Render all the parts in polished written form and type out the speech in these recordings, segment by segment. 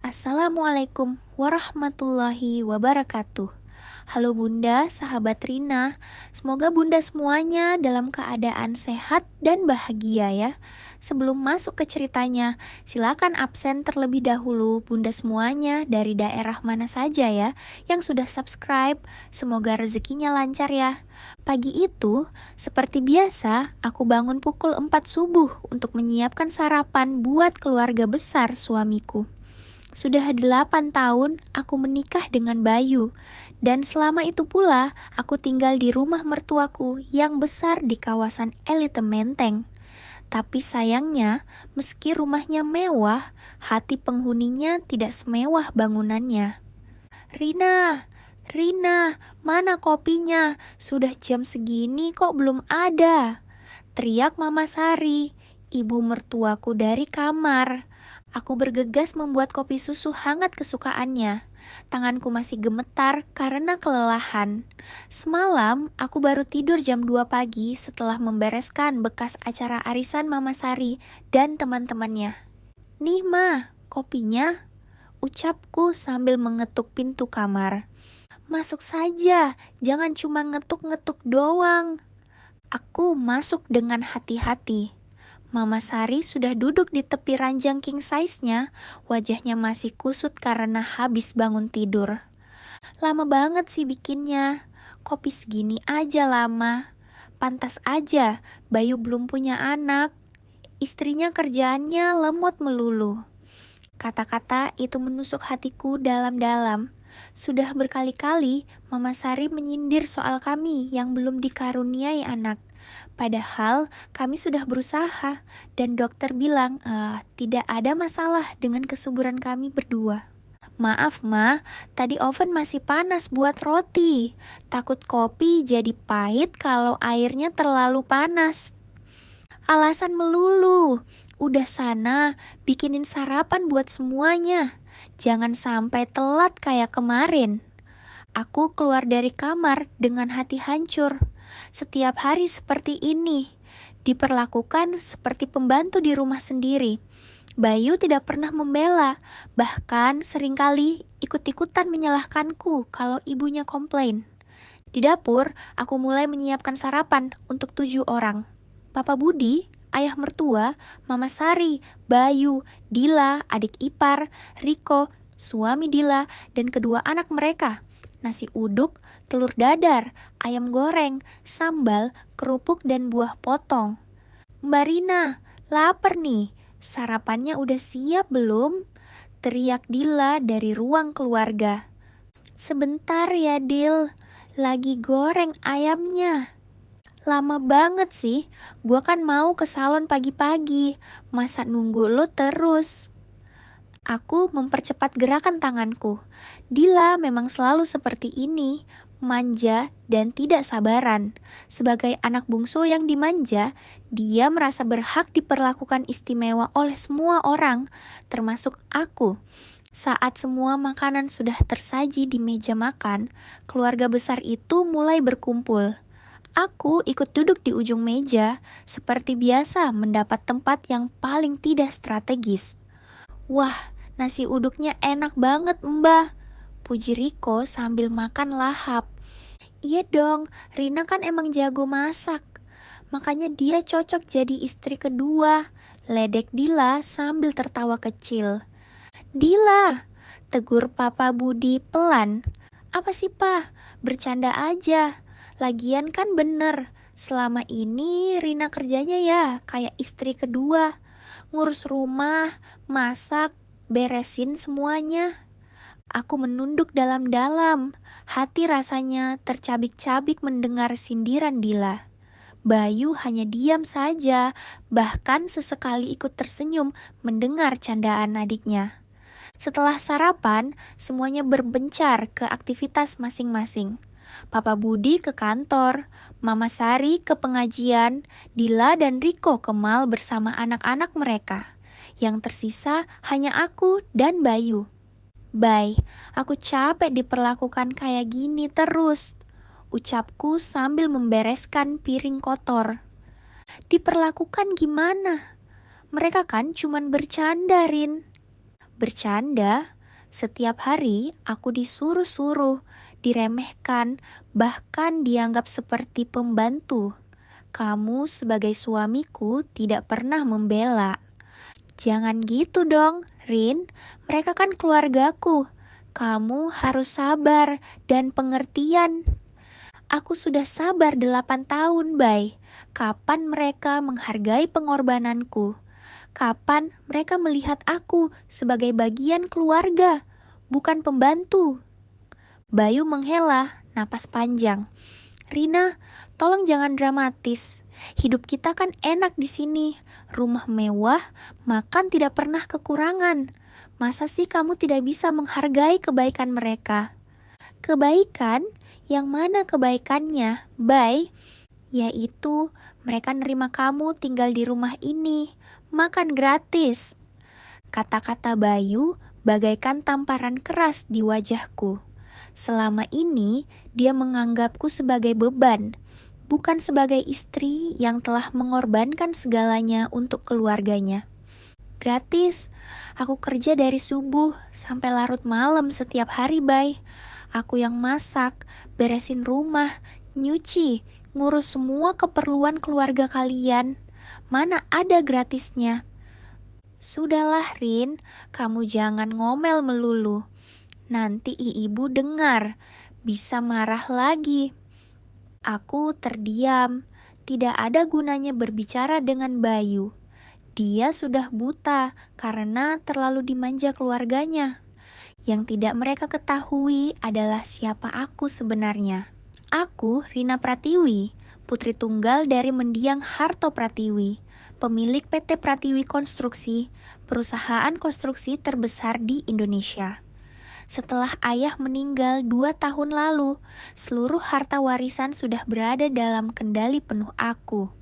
Assalamualaikum warahmatullahi wabarakatuh. Halo Bunda, sahabat Rina. Semoga Bunda semuanya dalam keadaan sehat dan bahagia ya. Sebelum masuk ke ceritanya, silakan absen terlebih dahulu Bunda semuanya dari daerah mana saja ya yang sudah subscribe. Semoga rezekinya lancar ya. Pagi itu, seperti biasa, aku bangun pukul 4 subuh untuk menyiapkan sarapan buat keluarga besar suamiku. Sudah 8 tahun aku menikah dengan Bayu, dan selama itu pula aku tinggal di rumah mertuaku yang besar di kawasan Elite Menteng. Tapi sayangnya, meski rumahnya mewah, hati penghuninya tidak semewah bangunannya. Rina, Rina, mana kopinya? Sudah jam segini kok belum ada? Teriak Mama Sari, ibu mertuaku dari kamar. Aku bergegas membuat kopi susu hangat kesukaannya. Tanganku masih gemetar karena kelelahan. Semalam, aku baru tidur jam 2 pagi setelah membereskan bekas acara arisan Mama Sari dan teman-temannya. Nih Ma, kopinya, ucapku sambil mengetuk pintu kamar. Masuk saja, jangan cuma ngetuk-ngetuk doang. Aku masuk dengan hati-hati. Mama Sari sudah duduk di tepi ranjang king size-nya, wajahnya masih kusut karena habis bangun tidur. Lama banget sih bikinnya, kopi segini aja lama. Pantas aja, Bayu belum punya anak. Istrinya kerjaannya lemot melulu. Kata-kata itu menusuk hatiku dalam-dalam. Sudah berkali-kali Mama Sari menyindir soal kami yang belum dikaruniai anak. Padahal kami sudah berusaha dan dokter bilang tidak ada masalah dengan kesuburan kami berdua. Maaf Ma, tadi oven masih panas buat roti. Takut kopi jadi pahit kalau airnya terlalu panas. Alasan melulu. Udah sana, bikinin sarapan buat semuanya. Jangan sampai telat kayak kemarin. Aku keluar dari kamar dengan hati hancur. Setiap hari seperti ini, diperlakukan seperti pembantu di rumah sendiri. Bayu tidak pernah membela, bahkan seringkali ikut-ikutan menyalahkanku kalau ibunya komplain. Di dapur, aku mulai menyiapkan sarapan untuk 7 orang. Papa Budi, ayah mertua, Mama Sari, Bayu, Dila, adik ipar, Riko, suami Dila, dan kedua anak mereka. Nasi uduk, telur dadar, ayam goreng, sambal, kerupuk, dan buah potong. Mbak Rina, lapar nih. Sarapannya udah siap belum? Teriak Dila dari ruang keluarga. Sebentar ya Dil, lagi goreng ayamnya. Lama banget sih, gua kan mau ke salon pagi-pagi. Masa nunggu lo terus? Aku mempercepat gerakan tanganku. Dila memang selalu seperti ini, manja dan tidak sabaran. Sebagai anak bungsu yang dimanja, dia merasa berhak diperlakukan istimewa oleh semua orang, termasuk aku. Saat semua makanan sudah tersaji di meja makan, keluarga besar itu mulai berkumpul. Aku ikut duduk di ujung meja, seperti biasa mendapat tempat yang paling tidak strategis. Wah, nasi uduknya enak banget Mbah, puji Riko sambil makan lahap. Iya dong, Rina kan emang jago masak. Makanya dia cocok jadi istri kedua, ledek Dila sambil tertawa kecil. Dila, tegur Papa Budi pelan. Apa sih Pa, bercanda aja. Lagian kan bener, selama ini Rina kerjanya ya kayak istri kedua. Ngurus rumah, masak, beresin semuanya. Aku menunduk dalam-dalam, hati rasanya tercabik-cabik mendengar sindiran Dila. Bayu hanya diam saja, bahkan sesekali ikut tersenyum mendengar candaan adiknya. Setelah sarapan, semuanya berbencar ke aktivitas masing-masing. Papa Budi ke kantor, Mama Sari ke pengajian, Dila dan Riko ke mal bersama anak-anak mereka. Yang tersisa hanya aku dan Bayu. Bay, aku capek diperlakukan kayak gini terus, ucapku sambil membereskan piring kotor. Diperlakukan gimana? Mereka kan cuman bercanda, Rin. Bercanda? Setiap hari aku disuruh-suruh, diremehkan, bahkan dianggap seperti pembantu. Kamu sebagai suamiku tidak pernah membela. Jangan gitu dong, Rin. Mereka kan keluargaku. Kamu harus sabar dan pengertian. Aku sudah sabar 8 tahun, Bay. Kapan mereka menghargai pengorbananku? Kapan mereka melihat aku sebagai bagian keluarga, bukan pembantu? Bayu menghela napas panjang. Rina, tolong jangan dramatis. Hidup kita kan enak di sini. Rumah mewah, makan tidak pernah kekurangan. Masa sih kamu tidak bisa menghargai kebaikan mereka? Kebaikan? Yang mana kebaikannya, Bay? Yaitu mereka nerima kamu tinggal di rumah ini, makan gratis. Kata-kata Bayu bagaikan tamparan keras di wajahku. Selama ini dia menganggapku sebagai beban, bukan sebagai istri yang telah mengorbankan segalanya untuk keluarganya. Gratis, aku kerja dari subuh sampai larut malam setiap hari, Bay. Aku yang masak, beresin rumah, nyuci, ngurus semua keperluan keluarga kalian. Mana ada gratisnya? Sudahlah, Rin, kamu jangan ngomel melulu. Nanti ibu dengar, bisa marah lagi. Aku terdiam, tidak ada gunanya berbicara dengan Bayu. Dia sudah buta karena terlalu dimanja keluarganya. Yang tidak mereka ketahui adalah siapa aku sebenarnya. Aku Rina Pratiwi, putri tunggal dari mendiang Harto Pratiwi, pemilik PT Pratiwi Konstruksi, perusahaan konstruksi terbesar di Indonesia. Setelah ayah meninggal 2 tahun lalu, seluruh harta warisan sudah berada dalam kendali penuh aku.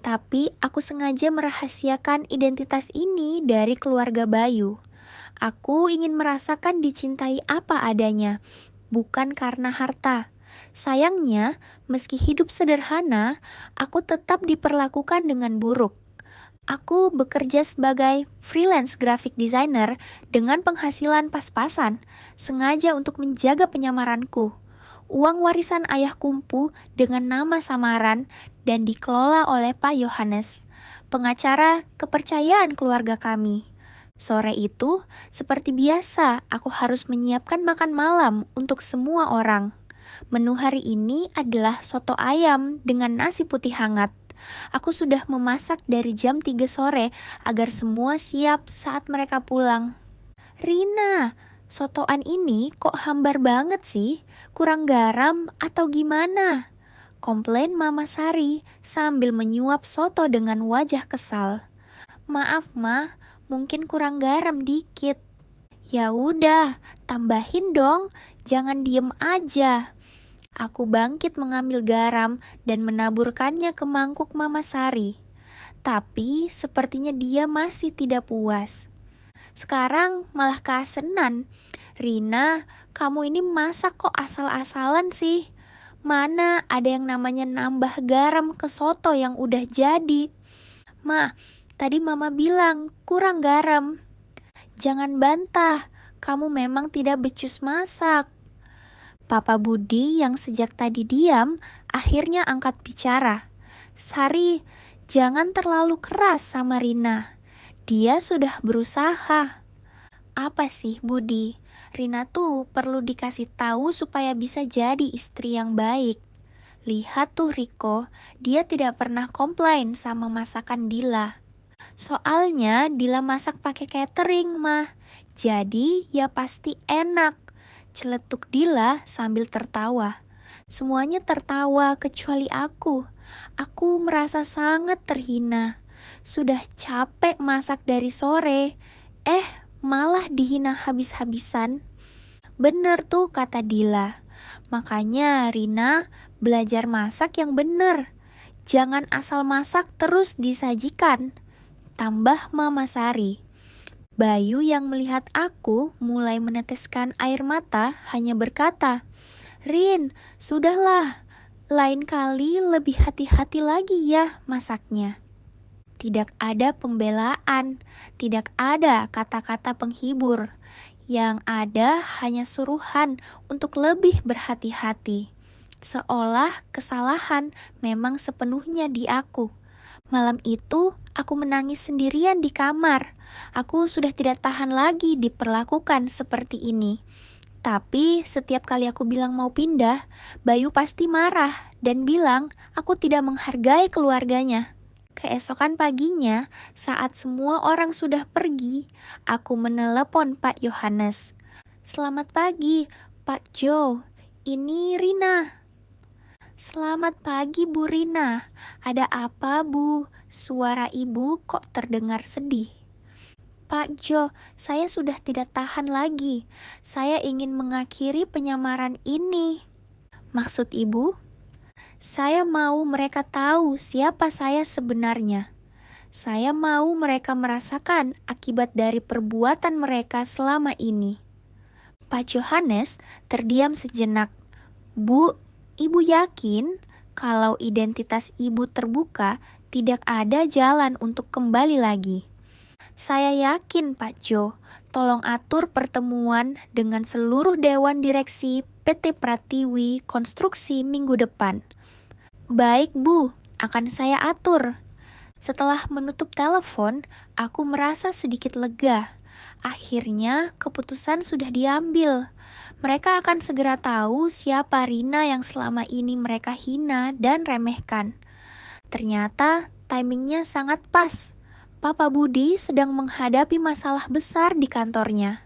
Tapi aku sengaja merahasiakan identitas ini dari keluarga Bayu. Aku ingin merasakan dicintai apa adanya, bukan karena harta. Sayangnya, meski hidup sederhana, aku tetap diperlakukan dengan buruk. Aku bekerja sebagai freelance graphic designer dengan penghasilan pas-pasan, sengaja untuk menjaga penyamaranku. Uang warisan ayah kumpu dengan nama samaran dan dikelola oleh Pak Yohanes, pengacara kepercayaan keluarga kami. Sore itu, seperti biasa, aku harus menyiapkan makan malam untuk semua orang. Menu hari ini adalah soto ayam dengan nasi putih hangat. Aku sudah memasak dari jam 3 sore agar semua siap saat mereka pulang. Rina, sotoan ini kok hambar banget sih? Kurang garam atau gimana? Komplain Mama Sari sambil menyuap soto dengan wajah kesal. Maaf, Ma. Mungkin kurang garam dikit. Ya udah, tambahin dong, jangan diem aja. Aku bangkit mengambil garam dan menaburkannya ke mangkuk Mama Sari. Tapi sepertinya dia masih tidak puas. Sekarang malah keasenan. Rina, kamu ini masak kok asal-asalan sih? Mana ada yang namanya nambah garam ke soto yang udah jadi? Ma, tadi Mama bilang kurang garam. Jangan bantah, kamu memang tidak becus masak. Papa Budi yang sejak tadi diam, akhirnya angkat bicara. Sari, jangan terlalu keras sama Rina. Dia sudah berusaha. Apa sih Budi? Rina tuh perlu dikasih tahu supaya bisa jadi istri yang baik. Lihat tuh Riko, dia tidak pernah komplain sama masakan Dila. Soalnya Dila masak pakai catering, Mah. Jadi ya pasti enak. Celetuk Dila sambil tertawa. Semuanya tertawa kecuali aku. Aku merasa sangat terhina. Sudah capek masak dari sore. Malah dihina habis-habisan. Bener tuh kata Dila. Makanya Rina belajar masak yang bener. Jangan asal masak terus disajikan. Tambah Mama Sari. Bayu yang melihat aku mulai meneteskan air mata hanya berkata, Rin, sudahlah, lain kali lebih hati-hati lagi ya masaknya. Tidak ada pembelaan, tidak ada kata-kata penghibur. Yang ada hanya suruhan untuk lebih berhati-hati. Seolah kesalahan memang sepenuhnya di aku. Malam itu, aku menangis sendirian di kamar. Aku sudah tidak tahan lagi diperlakukan seperti ini. Tapi setiap kali aku bilang mau pindah, Bayu pasti marah dan bilang aku tidak menghargai keluarganya. Keesokan paginya, saat semua orang sudah pergi, aku menelepon Pak Yohanes. "Selamat pagi, Pak Jo. Ini Rina." "Selamat pagi, Bu Rina. Ada apa, Bu? Suara ibu kok terdengar sedih?" "Pak Jo, saya sudah tidak tahan lagi. Saya ingin mengakhiri penyamaran ini." "Maksud ibu?" "Saya mau mereka tahu siapa saya sebenarnya. Saya mau mereka merasakan akibat dari perbuatan mereka selama ini." Pak Johannes terdiam sejenak. "Bu, ibu yakin kalau identitas ibu terbuka, tidak ada jalan untuk kembali lagi?" "Saya yakin, Pak Jo. Tolong atur pertemuan dengan seluruh Dewan Direksi PT Pratiwi Konstruksi minggu depan." "Baik, Bu, akan saya atur." Setelah menutup telepon, aku merasa sedikit lega. Akhirnya keputusan sudah diambil. Mereka akan segera tahu siapa Rina yang selama ini mereka hina dan remehkan. Ternyata timingnya sangat pas. Papa Budi sedang menghadapi masalah besar di kantornya.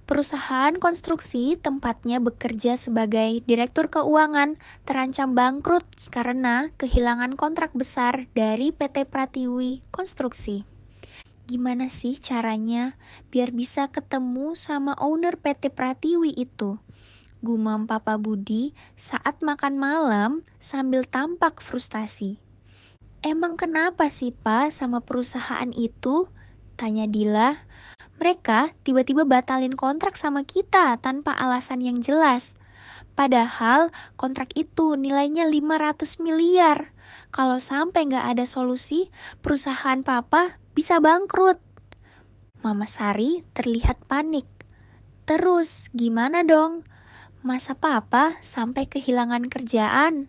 Perusahaan konstruksi tempatnya bekerja sebagai direktur keuangan terancam bangkrut karena kehilangan kontrak besar dari PT Pratiwi Konstruksi. Gimana sih caranya biar bisa ketemu sama owner PT Pratiwi itu? Gumam Papa Budi saat makan malam sambil tampak frustasi. "Emang kenapa sih, Pak, sama perusahaan itu?" tanya Dila. "Mereka tiba-tiba batalin kontrak sama kita tanpa alasan yang jelas. Padahal kontrak itu nilainya 500 miliar. Kalau sampai nggak ada solusi, perusahaan Papa bisa bangkrut." Mama Sari terlihat panik. "Terus gimana dong? Masa Papa sampai kehilangan kerjaan?"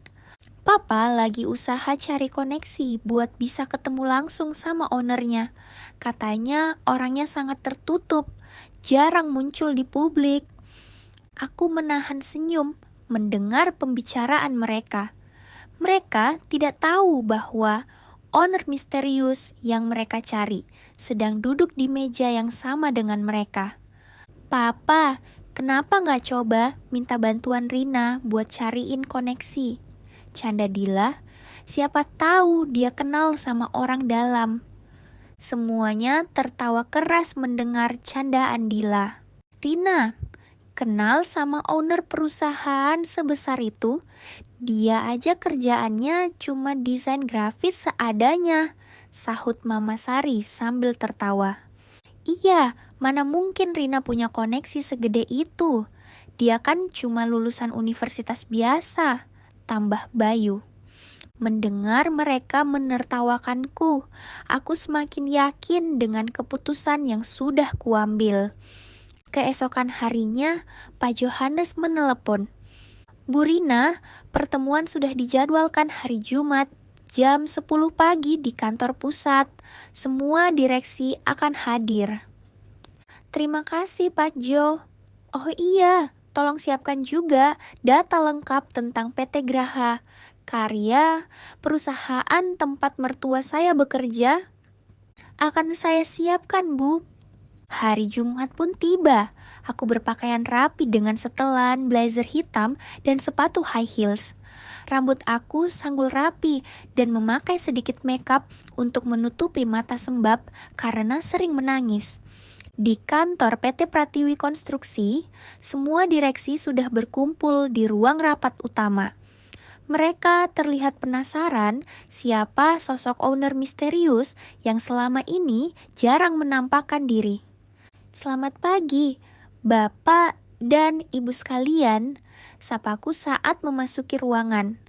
"Papa lagi usaha cari koneksi buat bisa ketemu langsung sama ownernya. Katanya orangnya sangat tertutup, jarang muncul di publik." Aku menahan senyum mendengar pembicaraan mereka. Mereka tidak tahu bahwa owner misterius yang mereka cari sedang duduk di meja yang sama dengan mereka. "Papa, kenapa nggak coba minta bantuan Rina buat cariin koneksi?" canda Dila. "Siapa tahu dia kenal sama orang dalam." Semuanya tertawa keras mendengar candaan Dila. "Rina, kenal sama owner perusahaan sebesar itu? Dia aja kerjaannya cuma desain grafis seadanya," sahut Mama Sari sambil tertawa. "Iya, mana mungkin Rina punya koneksi segede itu? Dia kan cuma lulusan universitas biasa," tambah Bayu. Mendengar mereka menertawakanku, aku semakin yakin dengan keputusan yang sudah kuambil. Keesokan harinya, Pak Johannes menelepon. "Bu Rina, pertemuan sudah dijadwalkan hari Jumat, jam 10 pagi di kantor pusat. Semua direksi akan hadir." "Terima kasih, Pak Jo. Oh iya, tolong siapkan juga data lengkap tentang PT Graha, karya perusahaan tempat mertua saya bekerja." "Akan saya siapkan, Bu." Hari Jumat pun tiba. Aku berpakaian rapi dengan setelan blazer hitam dan sepatu high heels. Rambut aku sanggul rapi dan memakai sedikit makeup untuk menutupi mata sembab karena sering menangis. Di kantor PT Pratiwi Konstruksi, semua direksi sudah berkumpul di ruang rapat utama. Mereka terlihat penasaran siapa sosok owner misterius yang selama ini jarang menampakkan diri. "Selamat pagi, Bapak dan Ibu sekalian," sapaku saat memasuki ruangan.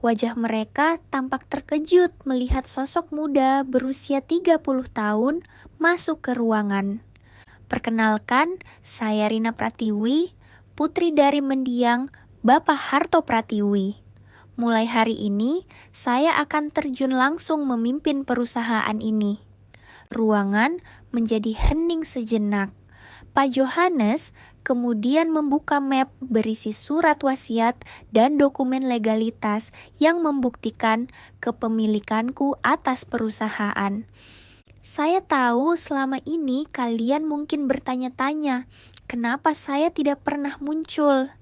Wajah mereka tampak terkejut melihat sosok muda berusia 30 tahun masuk ke ruangan. Perkenalkan, saya Rina Pratiwi, putri dari mendiang Bapak Harto Pratiwi. Mulai hari ini, saya akan terjun langsung memimpin perusahaan ini. Ruangan menjadi hening sejenak. Pak Johannes kemudian membuka map berisi surat wasiat dan dokumen legalitas yang membuktikan kepemilikanku atas perusahaan. Saya tahu selama ini kalian mungkin bertanya-tanya, kenapa saya tidak pernah muncul?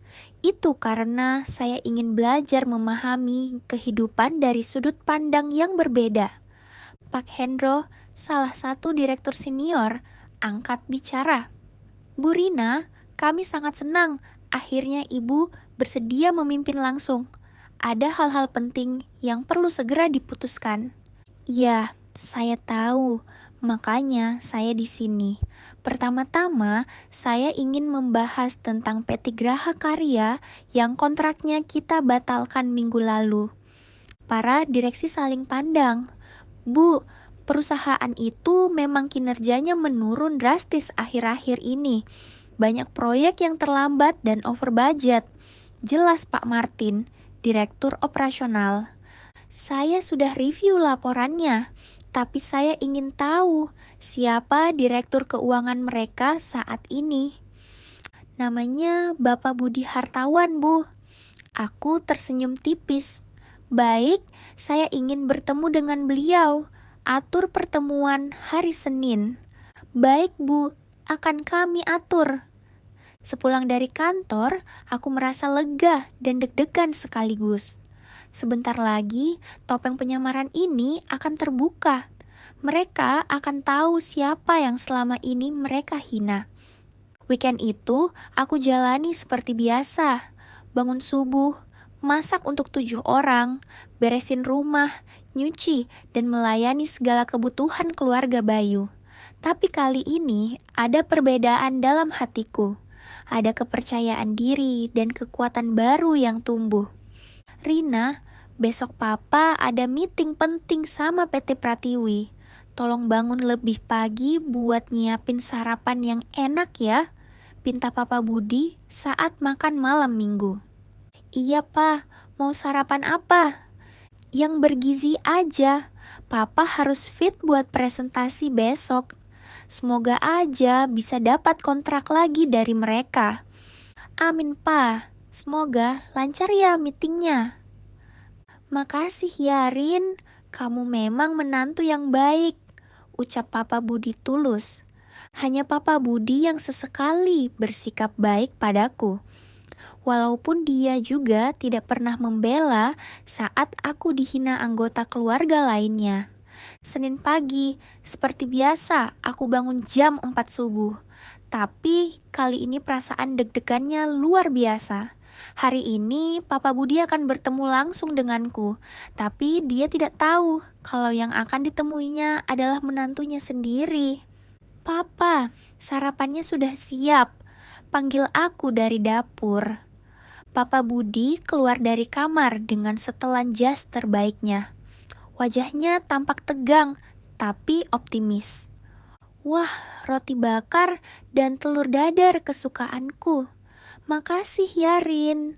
Itu karena saya ingin belajar memahami kehidupan dari sudut pandang yang berbeda. Pak Hendro, salah satu direktur senior, angkat bicara. Bu Rina, kami sangat senang akhirnya Ibu bersedia memimpin langsung. Ada hal-hal penting yang perlu segera diputuskan. Ya, saya tahu, makanya saya di sini. Pertama-tama, saya ingin membahas tentang PT Graha Karya yang kontraknya kita batalkan minggu lalu. Para direksi saling pandang. Bu, perusahaan itu memang kinerjanya menurun drastis akhir-akhir ini. Banyak proyek yang terlambat dan over budget. Jelas Pak Martin, Direktur Operasional. Saya sudah review laporannya, tapi saya ingin tahu siapa direktur keuangan mereka saat ini. Namanya Bapak Budi Hartawan, Bu. Aku tersenyum tipis. Baik, saya ingin bertemu dengan beliau. Atur pertemuan hari Senin. Baik, Bu, akan kami atur. Sepulang dari kantor, aku merasa lega dan deg-degan sekaligus. Sebentar lagi, topeng penyamaran ini akan terbuka. Mereka akan tahu siapa yang selama ini mereka hina. Weekend itu, aku jalani seperti biasa. Bangun subuh, masak untuk 7 orang, beresin rumah, nyuci, dan melayani segala kebutuhan keluarga Bayu. Tapi kali ini, ada perbedaan dalam hatiku. Ada kepercayaan diri dan kekuatan baru yang tumbuh. Rina, besok Papa ada meeting penting sama PT Pratiwi. Tolong bangun lebih pagi buat nyiapin sarapan yang enak ya. Pinta Papa Budi saat makan malam minggu. Iya Pa, mau sarapan apa? Yang bergizi aja. Papa harus fit buat presentasi besok. Semoga aja bisa dapat kontrak lagi dari mereka. Amin Pa, semoga lancar ya meetingnya. Makasih ya Rin, kamu memang menantu yang baik, ucap Papa Budi tulus. Hanya Papa Budi yang sesekali bersikap baik padaku. Walaupun dia juga tidak pernah membela saat aku dihina anggota keluarga lainnya. Senin pagi, seperti biasa, aku bangun jam 4 subuh. Tapi kali ini perasaan deg-degannya luar biasa. Hari ini Papa Budi akan bertemu langsung denganku, tapi dia tidak tahu kalau yang akan ditemuinya adalah menantunya sendiri. Papa, sarapannya sudah siap. Panggil aku dari dapur. Papa Budi keluar dari kamar dengan setelan jas terbaiknya. Wajahnya tampak tegang, tapi optimis. Wah, roti bakar dan telur dadar kesukaanku. Makasih ya Rin.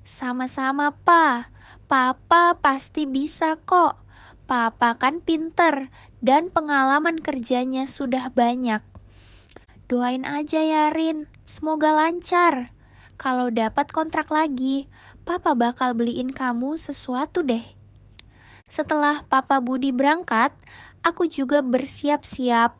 Sama-sama Pa. Papa pasti bisa kok. Papa kan pinter dan pengalaman kerjanya sudah banyak. Doain aja ya Rin, semoga lancar. Kalau dapat kontrak lagi, Papa bakal beliin kamu sesuatu deh. Setelah Papa Budi berangkat, aku juga bersiap-siap.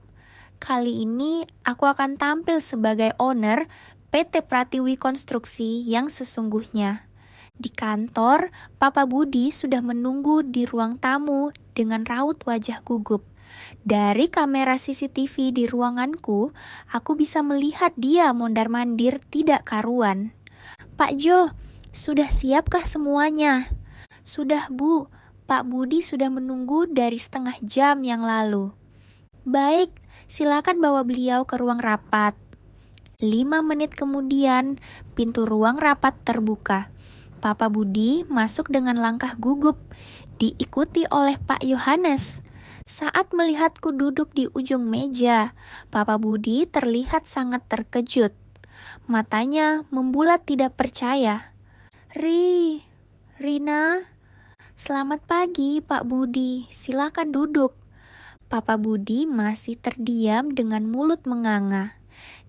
Kali ini aku akan tampil sebagai owner PT Pratiwi Konstruksi yang sesungguhnya. Di kantor, Papa Budi sudah menunggu di ruang tamu dengan raut wajah gugup. Dari kamera CCTV di ruanganku, aku bisa melihat dia mondar-mandir tidak karuan. Pak Jo, sudah siapkah semuanya? Sudah Bu, Pak Budi sudah menunggu dari setengah jam yang lalu. Baik, silakan bawa beliau ke ruang rapat. 5 menit kemudian, pintu ruang rapat terbuka. Papa Budi masuk dengan langkah gugup, diikuti oleh Pak Yohanes. Saat melihatku duduk di ujung meja, Papa Budi terlihat sangat terkejut. Matanya membulat tidak percaya. Rina, selamat pagi Pak Budi, silakan duduk. Papa Budi masih terdiam dengan mulut menganga.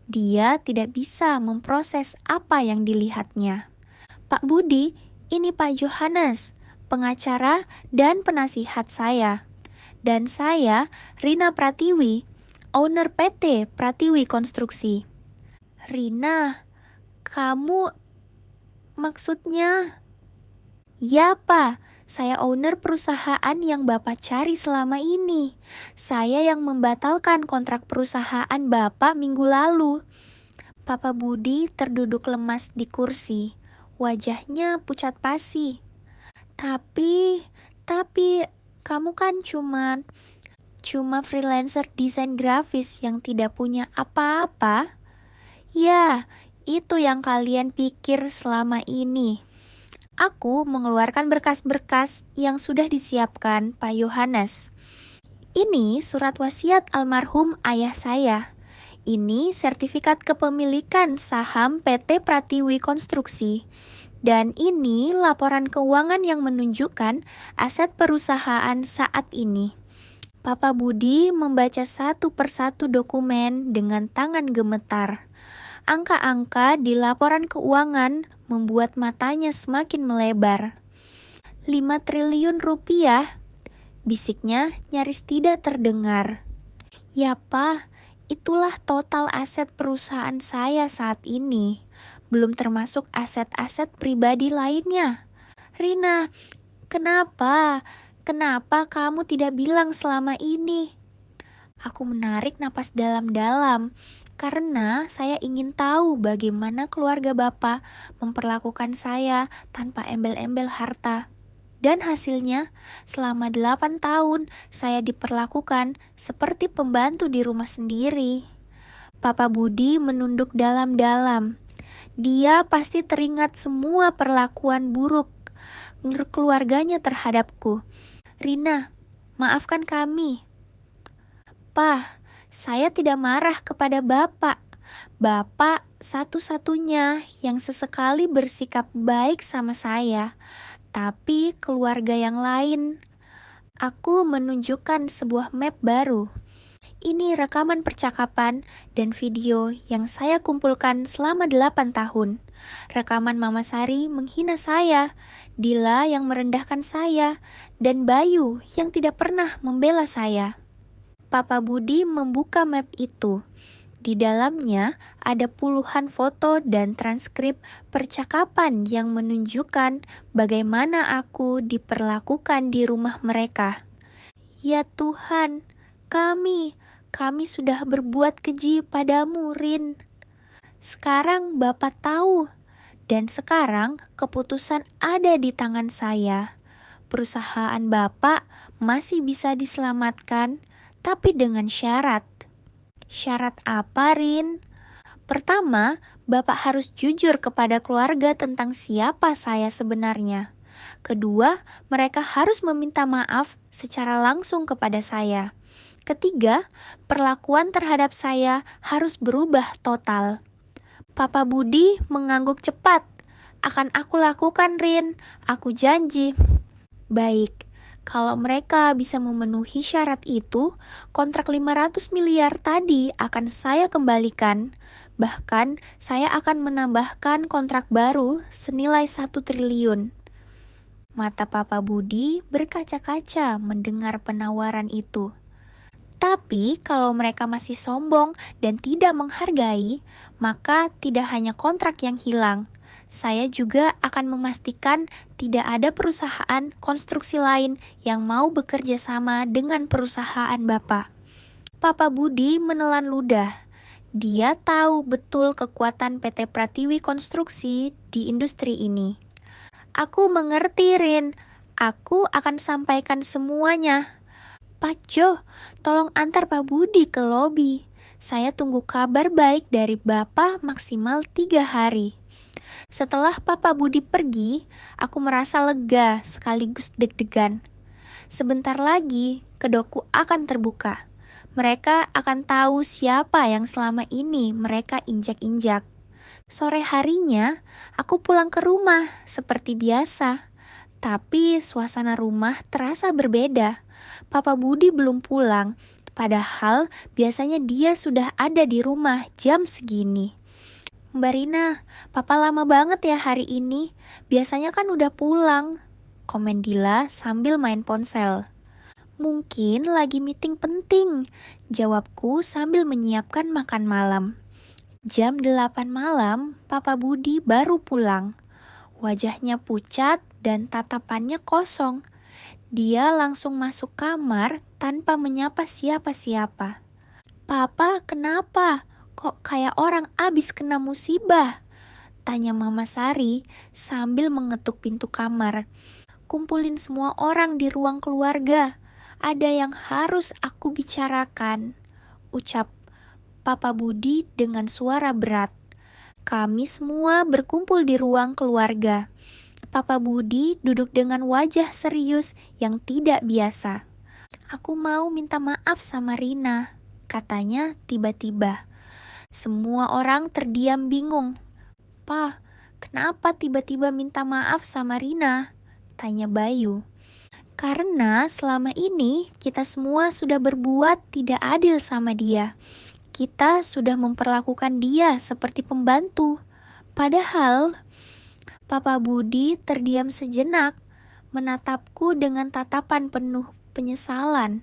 Dia tidak bisa memproses apa yang dilihatnya. Pak Budi, ini Pak Johannes, pengacara dan penasihat saya. Dan saya, Rina Pratiwi, owner PT Pratiwi Konstruksi. Rina, kamu maksudnya? Ya, Pak. Saya owner perusahaan yang Bapak cari selama ini. Saya yang membatalkan kontrak perusahaan Bapak minggu lalu. Papa Budi terduduk lemas di kursi. Wajahnya pucat pasi. Tapi, kamu kan cuma freelancer desain grafis yang tidak punya apa-apa. Ya, itu yang kalian pikir selama ini. Aku mengeluarkan berkas-berkas yang sudah disiapkan Pak Yohanes. Ini surat wasiat almarhum ayah saya. Ini sertifikat kepemilikan saham PT Pratiwi Konstruksi. Dan ini laporan keuangan yang menunjukkan aset perusahaan saat ini. Papa Budi membaca satu persatu dokumen dengan tangan gemetar. Angka-angka di laporan keuangan membuat matanya semakin melebar. 5 triliun rupiah, bisiknya nyaris tidak terdengar. Ya Pak, itulah total aset perusahaan saya saat ini. Belum termasuk aset-aset pribadi lainnya. Rina, kenapa? Kenapa kamu tidak bilang selama ini? Aku menarik napas dalam-dalam. Karena saya ingin tahu bagaimana keluarga Bapak memperlakukan saya tanpa embel-embel harta. Dan hasilnya, selama 8 tahun saya diperlakukan seperti pembantu di rumah sendiri. Papa Budi menunduk dalam-dalam. Dia pasti teringat semua perlakuan buruk keluarganya terhadapku. Rina, maafkan kami. Pak, saya tidak marah kepada Bapak. Bapak satu-satunya yang sesekali bersikap baik sama saya. Tapi keluarga yang lain, aku menunjukkan sebuah map baru. Ini rekaman percakapan dan video yang saya kumpulkan selama 8 tahun. Rekaman Mama Sari menghina saya, Dila yang merendahkan saya, dan Bayu yang tidak pernah membela saya. Papa Budi membuka map itu. Di dalamnya ada puluhan foto dan transkrip percakapan yang menunjukkan bagaimana aku diperlakukan di rumah mereka. Ya Tuhan, kami sudah berbuat keji padamu, Rin. Sekarang Bapak tahu, dan sekarang keputusan ada di tangan saya. Perusahaan Bapak masih bisa diselamatkan, tapi dengan syarat. Syarat apa, Rin? Pertama, Bapak harus jujur kepada keluarga tentang siapa saya sebenarnya. Kedua, mereka harus meminta maaf secara langsung kepada saya. Ketiga, perlakuan terhadap saya harus berubah total. Papa Budi mengangguk cepat. Akan aku lakukan, Rin. Aku janji. Baik. Kalau mereka bisa memenuhi syarat itu, kontrak 500 miliar tadi akan saya kembalikan. Bahkan, saya akan menambahkan kontrak baru senilai 1 triliun. Mata Papa Budi berkaca-kaca mendengar penawaran itu. Tapi, kalau mereka masih sombong dan tidak menghargai, maka tidak hanya kontrak yang hilang. Saya juga akan memastikan tidak ada perusahaan konstruksi lain yang mau bekerja sama dengan perusahaan Bapak. Papa Budi menelan ludah. Dia tahu betul kekuatan PT Pratiwi Konstruksi di industri ini. Aku mengerti, Rin. Aku akan sampaikan semuanya. Pak Jo, tolong antar Pak Budi ke lobi. Saya tunggu kabar baik dari Bapak maksimal 3 hari. Setelah Papa Budi pergi, aku merasa lega sekaligus deg-degan. Sebentar lagi, kedokku akan terbuka. Mereka akan tahu siapa yang selama ini mereka injak-injak. Sore harinya, aku pulang ke rumah seperti biasa. Tapi suasana rumah terasa berbeda. Papa Budi belum pulang, padahal biasanya dia sudah ada di rumah jam segini. Mbak Rina, Papa lama banget ya hari ini. Biasanya kan udah pulang, komen Dila sambil main ponsel. Mungkin lagi meeting penting, jawabku sambil menyiapkan makan malam. Jam 8 malam, Papa Budi baru pulang. Wajahnya pucat dan tatapannya kosong. Dia langsung masuk kamar tanpa menyapa siapa-siapa. Papa, kenapa? Kok kayak orang abis kena musibah? Tanya Mama Sari sambil mengetuk pintu kamar. Kumpulin semua orang di ruang keluarga. Ada yang harus aku bicarakan, ucap Papa Budi dengan suara berat. Kami semua berkumpul di ruang keluarga. Papa Budi duduk dengan wajah serius yang tidak biasa. Aku mau minta maaf sama Rina, katanya tiba-tiba. Semua orang terdiam bingung. Pa, kenapa tiba-tiba minta maaf sama Rina? Tanya Bayu. Karena selama ini kita semua sudah berbuat tidak adil sama dia. Kita sudah memperlakukan dia seperti pembantu. Padahal, Papa Budi terdiam sejenak, menatapku dengan tatapan penuh penyesalan.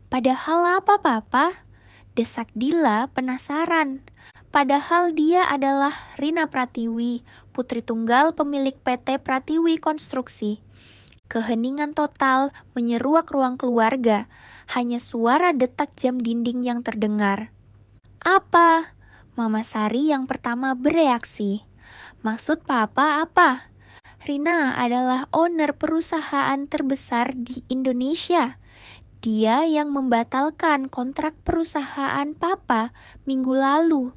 Padahal apa, Papa? Desak Dila penasaran. Padahal dia adalah Rina Pratiwi, putri tunggal pemilik PT Pratiwi Konstruksi. Keheningan total menyeruak ruang keluarga, hanya suara detak jam dinding yang terdengar. Apa? Mama Sari yang pertama bereaksi. Maksud Papa apa? Rina adalah owner perusahaan terbesar di Indonesia. Dia yang membatalkan kontrak perusahaan Papa minggu lalu.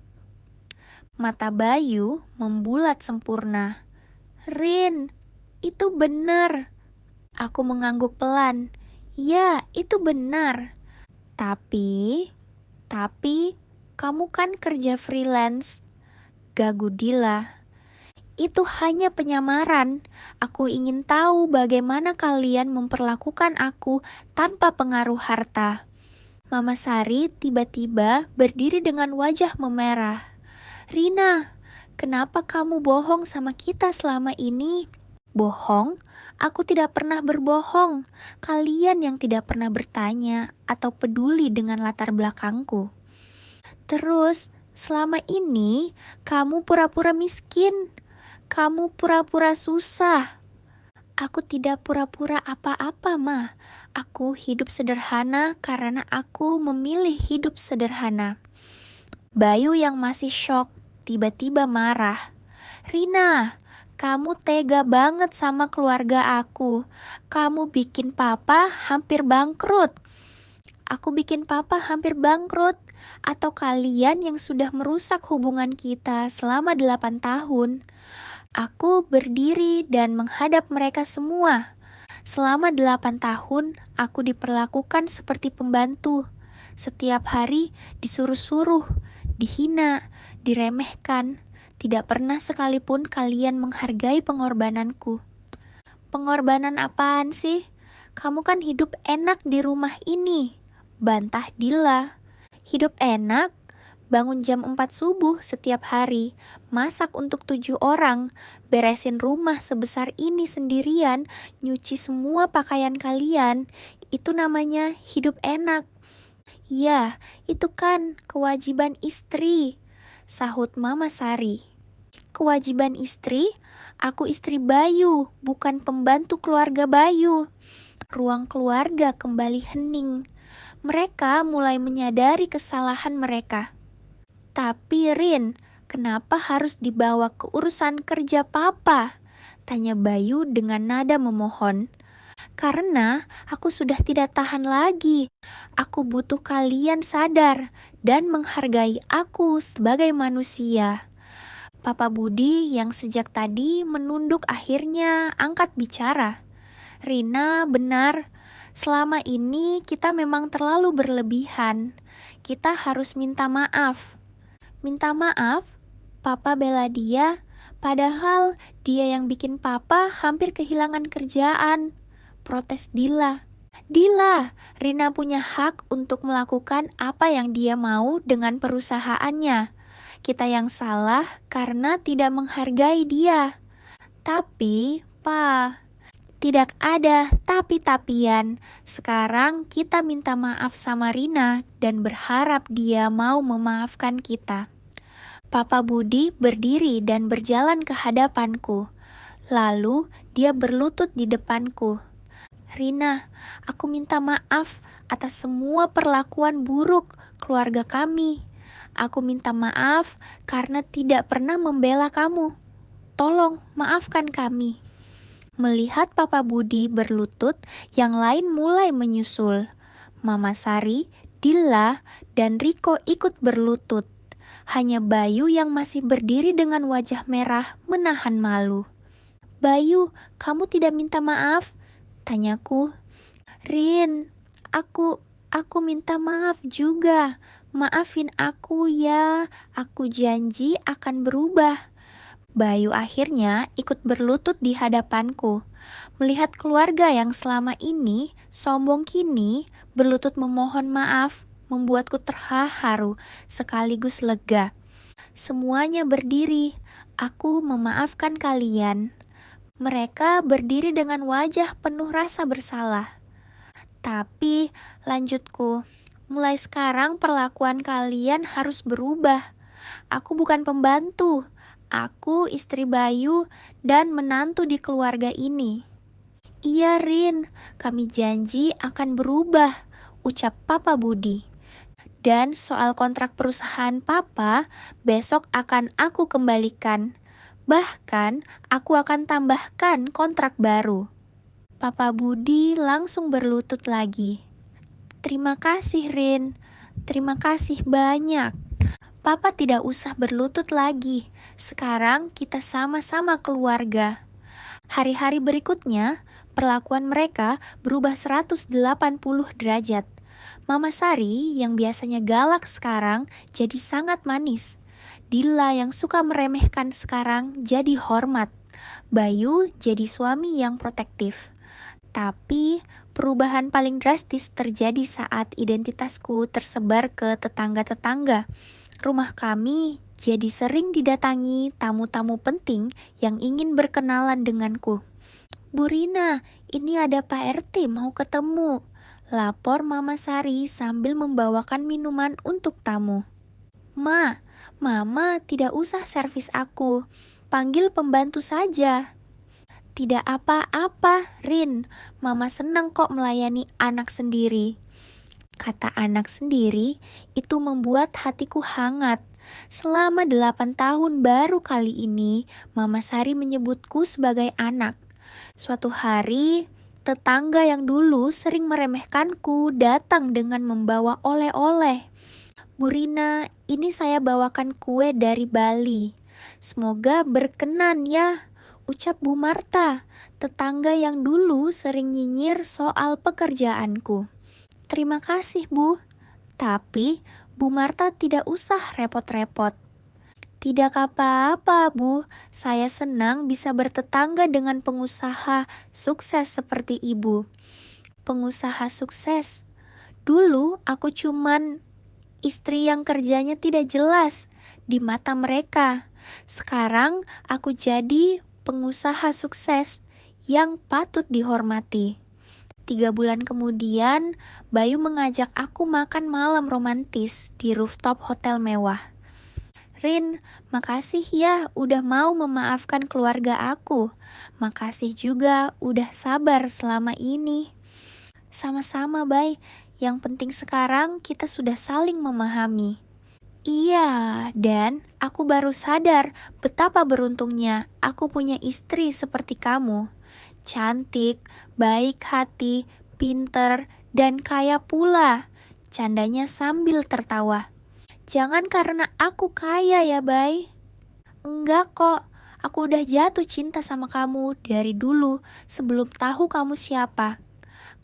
Mata Bayu membulat sempurna. Rin, itu benar. Aku mengangguk pelan. Ya, itu benar. Tapi, kamu kan kerja freelance. Gagu Dila. Itu hanya penyamaran. Aku ingin tahu bagaimana kalian memperlakukan aku tanpa pengaruh harta. Mama Sari tiba-tiba berdiri dengan wajah memerah. Rina, kenapa kamu bohong sama kita selama ini? Bohong? Aku tidak pernah berbohong. Kalian yang tidak pernah bertanya atau peduli dengan latar belakangku. Terus, selama ini kamu pura-pura miskin. Kamu pura-pura susah. Aku tidak pura-pura apa-apa, Ma. Aku hidup sederhana karena aku memilih hidup sederhana. Bayu yang masih syok tiba-tiba marah. Rina, kamu tega banget sama keluarga aku. Kamu bikin Papa hampir bangkrut. Aku bikin Papa hampir bangkrut, atau kalian yang sudah merusak hubungan kita selama 8 tahun. Aku berdiri dan menghadap mereka semua. Selama 8 tahun, aku diperlakukan seperti pembantu. Setiap hari disuruh-suruh, dihina, diremehkan. Tidak pernah sekalipun kalian menghargai pengorbananku. Pengorbanan apaan sih? Kamu kan hidup enak di rumah ini. Bantah Dila. Hidup enak? Bangun jam 4 subuh setiap hari, masak untuk 7 orang, beresin rumah sebesar ini sendirian, nyuci semua pakaian kalian. Itu namanya hidup enak. Ya, itu kan kewajiban istri, sahut Mama Sari. Kewajiban istri? Aku istri Bayu, bukan pembantu keluarga Bayu. Ruang keluarga kembali hening. Mereka mulai menyadari kesalahan mereka. Tapi Rin, kenapa harus dibawa ke urusan kerja Papa? Tanya Bayu dengan nada memohon. Karena aku sudah tidak tahan lagi. Aku butuh kalian sadar dan menghargai aku sebagai manusia. Papa Budi yang sejak tadi menunduk akhirnya angkat bicara. Rina, benar. Selama ini kita memang terlalu berlebihan. Kita harus minta maaf. Minta maaf? Papa bela dia, padahal dia yang bikin papa hampir kehilangan kerjaan. Protes Dila. Dila, Rina punya hak untuk melakukan apa yang dia mau dengan perusahaannya. Kita yang salah karena tidak menghargai dia. Tapi, Pa, tidak ada tapi-tapian. Sekarang kita minta maaf sama Rina dan berharap dia mau memaafkan kita. Papa Budi berdiri dan berjalan ke hadapanku. Lalu dia berlutut di depanku. Rina, aku minta maaf atas semua perlakuan buruk keluarga kami. Aku minta maaf karena tidak pernah membela kamu. Tolong maafkan kami. Melihat Papa Budi berlutut, yang lain mulai menyusul. Mama Sari, Dilla, dan Riko ikut berlutut. Hanya Bayu yang masih berdiri dengan wajah merah menahan malu. Bayu, kamu tidak minta maaf? Tanyaku. Rin, aku minta maaf juga. Maafin aku ya, aku janji akan berubah. Bayu akhirnya ikut berlutut di hadapanku. Melihat keluarga yang selama ini sombong kini berlutut memohon maaf, membuatku terharu sekaligus lega. Semuanya berdiri, aku memaafkan kalian. Mereka berdiri dengan wajah penuh rasa bersalah. Tapi, lanjutku, mulai sekarang perlakuan kalian harus berubah. Aku bukan pembantu. Aku istri Bayu dan menantu di keluarga ini. Iya Rin, kami janji akan berubah, ucap Papa Budi. Dan soal kontrak perusahaan Papa, besok akan aku kembalikan. Bahkan, aku akan tambahkan kontrak baru. Papa Budi langsung berlutut lagi. Terima kasih Rin, terima kasih banyak. Papa tidak usah berlutut lagi. Sekarang kita sama-sama keluarga. Hari-hari berikutnya, perlakuan mereka berubah 180 derajat. Mama Sari yang biasanya galak sekarang jadi sangat manis. Dilla yang suka meremehkan sekarang jadi hormat. Bayu jadi suami yang protektif. Tapi perubahan paling drastis terjadi saat identitasku tersebar ke tetangga-tetangga. Rumah kami jadi sering didatangi tamu-tamu penting yang ingin berkenalan denganku. Bu Rina, ini ada Pak RT mau ketemu. Lapor Mama Sari sambil membawakan minuman untuk tamu. Mama tidak usah servis aku. Panggil pembantu saja. Tidak apa-apa, Rin. Mama senang kok melayani anak sendiri. Kata anak sendiri, itu membuat hatiku hangat. Selama 8 tahun baru kali ini, Mama Sari menyebutku sebagai anak. Suatu hari, tetangga yang dulu sering meremehkanku datang dengan membawa oleh-oleh. Bu Rina, ini saya bawakan kue dari Bali. Semoga berkenan ya, ucap Bu Marta, tetangga yang dulu sering nyinyir soal pekerjaanku. Terima kasih Bu, tapi Bu Marta tidak usah repot-repot. Tidak apa-apa Bu, saya senang bisa bertetangga dengan pengusaha sukses seperti Ibu. Pengusaha sukses? Dulu aku cuman istri yang kerjanya tidak jelas di mata mereka. Sekarang aku jadi pengusaha sukses yang patut dihormati. 3 bulan kemudian, Bayu mengajak aku makan malam romantis di rooftop hotel mewah. Rin, makasih ya udah mau memaafkan keluarga aku. Makasih juga udah sabar selama ini. Sama-sama, Bay. Yang penting sekarang kita sudah saling memahami. Iya, dan aku baru sadar betapa beruntungnya aku punya istri seperti kamu. Cantik, baik hati, pinter, dan kaya pula. Candanya sambil tertawa. Jangan karena aku kaya ya, Bay. Enggak kok, aku udah jatuh cinta sama kamu dari dulu sebelum tahu kamu siapa.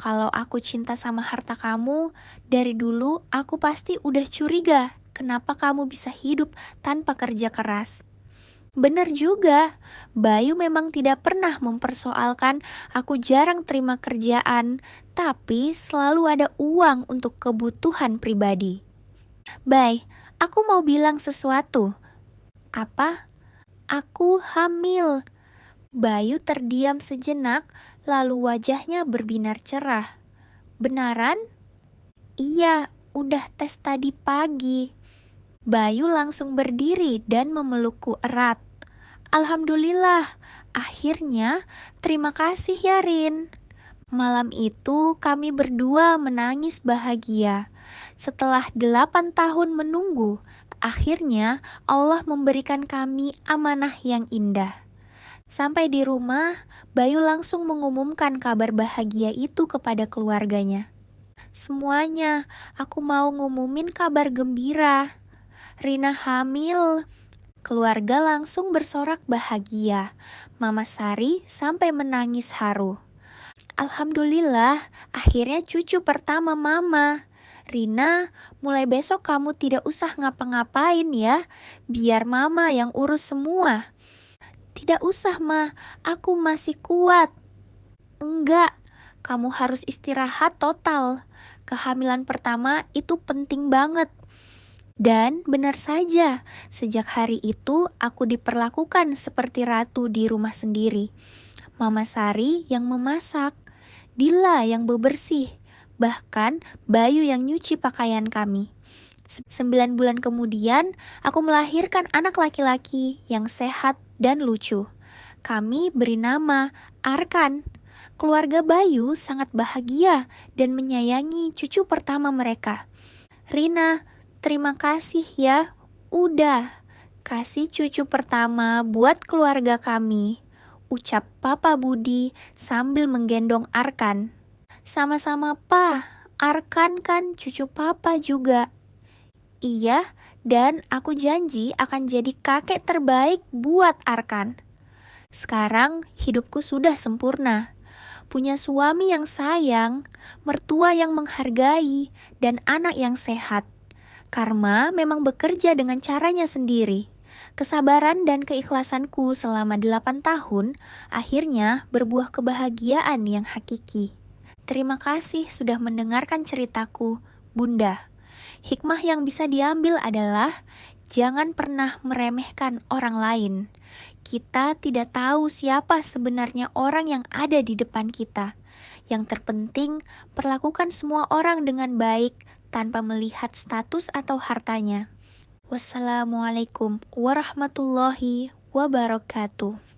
Kalau aku cinta sama harta kamu, dari dulu aku pasti udah curiga kenapa kamu bisa hidup tanpa kerja keras. Bener juga, Bayu memang tidak pernah mempersoalkan aku jarang terima kerjaan, tapi selalu ada uang untuk kebutuhan pribadi. Bay, aku mau bilang sesuatu. Apa? Aku hamil. Bayu terdiam sejenak, lalu wajahnya berbinar cerah. Benaran? Iya, udah tes tadi pagi. Bayu langsung berdiri dan memelukku erat. Alhamdulillah, akhirnya terima kasih ya Rin. Malam itu kami berdua menangis bahagia. Setelah 8 tahun menunggu, akhirnya Allah memberikan kami amanah yang indah. Sampai di rumah, Bayu langsung mengumumkan kabar bahagia itu kepada keluarganya. Semuanya, aku mau ngumumin kabar gembira. Rina hamil. Keluarga langsung bersorak bahagia. Mama Sari sampai menangis haru. Alhamdulillah, akhirnya cucu pertama Mama. Rina, mulai besok kamu tidak usah ngapa-ngapain ya. Biar Mama yang urus semua. Tidak usah, Ma. Aku masih kuat. Enggak, kamu harus istirahat total. Kehamilan pertama itu penting banget. Dan benar saja, sejak hari itu aku diperlakukan seperti ratu di rumah sendiri. Mama Sari yang memasak, Dila yang bebersih, bahkan Bayu yang nyuci pakaian kami. 9 bulan kemudian, aku melahirkan anak laki-laki yang sehat dan lucu. Kami beri nama Arkan. Keluarga Bayu sangat bahagia dan menyayangi cucu pertama mereka. Rina, terima kasih ya, udah kasih cucu pertama buat keluarga kami, ucap Papa Budi sambil menggendong Arkan. Sama-sama Pa, Arkan kan cucu Papa juga. Iya, dan aku janji akan jadi kakek terbaik buat Arkan. Sekarang hidupku sudah sempurna. Punya suami yang sayang, mertua yang menghargai, dan anak yang sehat. Karma memang bekerja dengan caranya sendiri. Kesabaran dan keikhlasanku selama 8 tahun akhirnya berbuah kebahagiaan yang hakiki. Terima kasih sudah mendengarkan ceritaku, Bunda. Hikmah yang bisa diambil adalah jangan pernah meremehkan orang lain. Kita tidak tahu siapa sebenarnya orang yang ada di depan kita. Yang terpenting, perlakukan semua orang dengan baik tanpa melihat status atau hartanya. Wassalamualaikum warahmatullahi wabarakatuh.